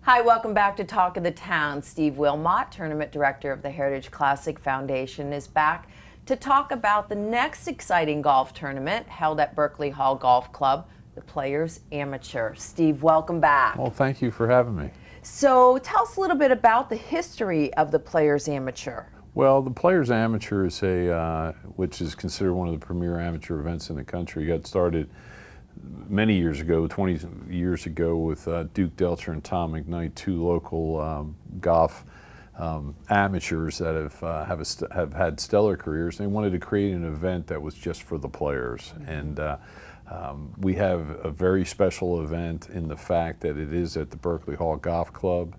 Hi, welcome back to Talk of the Town. Steve Wilmot, Tournament Director of the Heritage Classic Foundation, is back to talk about the next exciting golf tournament held at Berkeley Hall Golf Club, the Players Amateur. Steve, welcome back. Well, thank you for having me. So tell us a little bit about the history of the Players Amateur. Well, the Players Amateur is which is considered one of the premier amateur events in the country. It got started many years ago, 20 years ago, with Duke Delcher and Tom McKnight, two local golf amateurs that have had stellar careers. They wanted to create an event that was just for the players, and we have a very special event in the fact that it is at the Berkeley Hall Golf Club.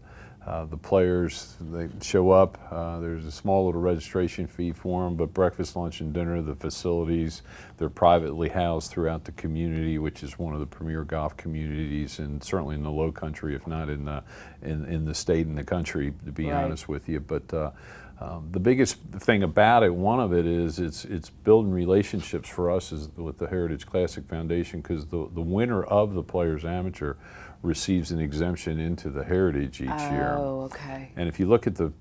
The players, they show up, there's a small little registration fee for them, but breakfast, lunch, and dinner, the facilities, they're privately housed throughout the community, which is one of the premier golf communities, and certainly in the low country, if not in the state and the country, to be honest with you. But the biggest thing about it, one of it is it's building relationships for us with the Heritage Classic Foundation, because the winner of the Players Amateur receives an exemption into the Heritage each year. Oh, okay. And if you look at the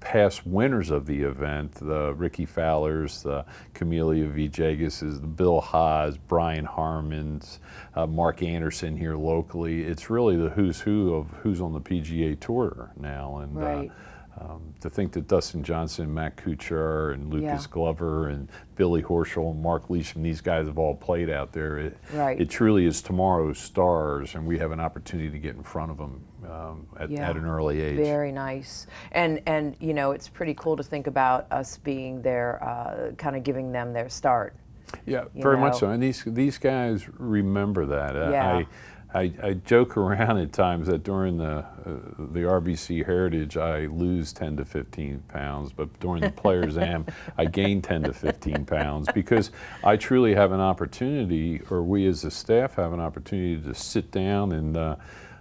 past winners of the event, the Ricky Fowlers, the Camellia Vijayases, the Bill Haas, Brian Harmons, Mark Anderson here locally, it's really the who's who of who's on the PGA Tour now. And to think that Dustin Johnson, Matt Kuchar, and Lucas Glover, and Billy Horschel, and Mark Leishman, these guys have all played out there. It truly is tomorrow's stars, and we have an opportunity to get in front of them at an early age. Very nice. And you know, it's pretty cool to think about us being there, kind of giving them their start. Yeah, very much so. And these guys remember that. I joke around at times that during the RBC Heritage I lose 10 to 15 pounds, but during the Players Am I gain 10 to 15 pounds, because I truly have an opportunity, or we as a staff have an opportunity, to sit down and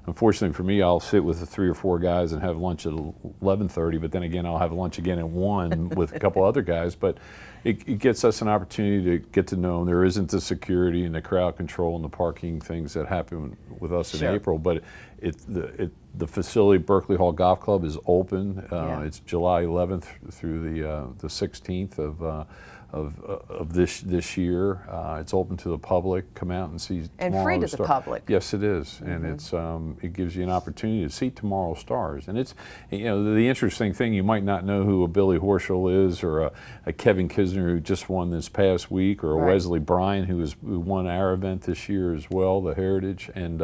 unfortunately for me, I'll sit with the 3 or 4 guys and have lunch at 11:30, but then again I'll have lunch again at 1 with a couple other guys. But it gets us an opportunity to get to know them. There isn't the security and the crowd control and the parking things that happen with us in April, but the facility, Berkeley Hall Golf Club, is open. It's July 11th through the 16th of this year. It's open to the public. Come out and see and free to the public. Yes, it is, and it gives you an opportunity to see tomorrow's stars. And it's, you know, the interesting thing, you might not know who a Billy Horschel is, or a Kevin Kisner who just won this past week, or a Wesley Bryan who won our event this year as well, the Heritage. And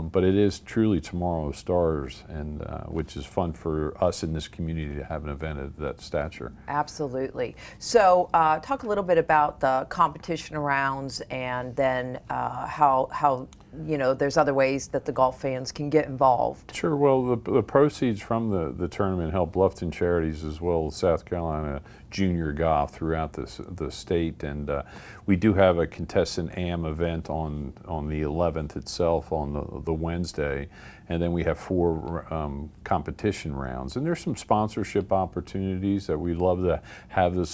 but it is truly tomorrow's stars, and which is fun for us in this community to have an event of that stature. Absolutely. So talk a little bit about the competition rounds, and then how you know, there's other ways that the golf fans can get involved. Sure. Well, the proceeds from the tournament help Bluffton Charities as well as South Carolina junior golf throughout the state, and we do have a contestant AM event on the 11th itself, on the Wednesday, and then we have 4 competition rounds. And there's some sponsorship opportunities that we'd love to have the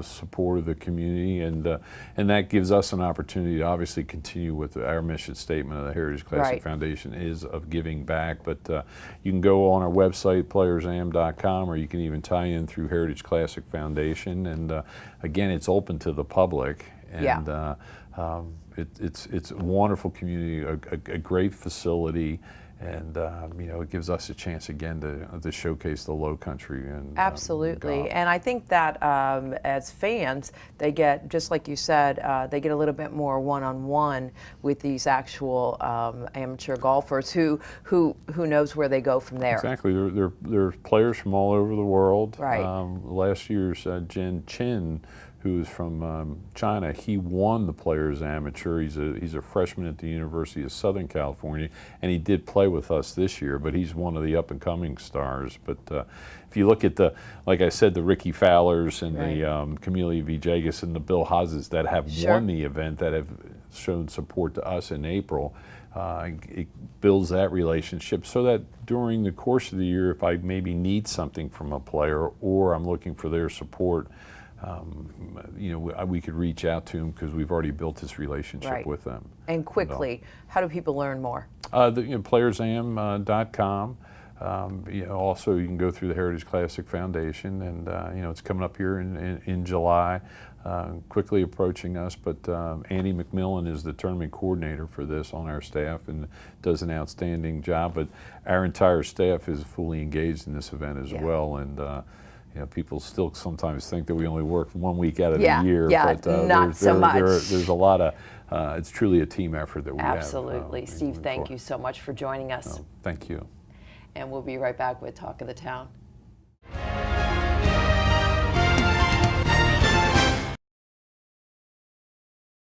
support of the community, and that gives us an opportunity to obviously continue with our mission statement of the Heritage Classic Foundation is of giving back. But you can go on our website, playersam.com, or you can even tie in through Heritage Classic Foundation. And again, it's open to the public, and it's a wonderful community, a great facility, and you know, it gives us a chance again to showcase the Low Country. And absolutely, and I think that as fans, they get, just like you said, they get a little bit more one-on-one with these actual amateur golfers who knows where they go from there. Exactly, they're players from all over the world. Last year's Jen Chin, who's from China, he won the Players Amateur. He's a freshman at the University of Southern California, and he did play with us this year, but he's one of the up-and-coming stars. But if you look at like I said, the Ricky Fowlers and the Camellia Vijayases and the Bill Haases that have won the event, that have shown support to us in April, it builds that relationship, so that during the course of the year, if I maybe need something from a player or I'm looking for their support, you know, we could reach out to them because we've already built this relationship with them. And quickly, how do people learn more? Playersam.com. Also, you can go through the Heritage Classic Foundation, and it's coming up here in July, quickly approaching us. But Andy McMillan is the tournament coordinator for this on our staff and does an outstanding job. But our entire staff is fully engaged in this event as well. And people still sometimes think that we only work 1 week out of the year. Yeah, but not so much. There's a lot of, it's truly a team effort that we have. Absolutely. Steve, thank you so much for joining us. Thank you. And we'll be right back with Talk of the Town.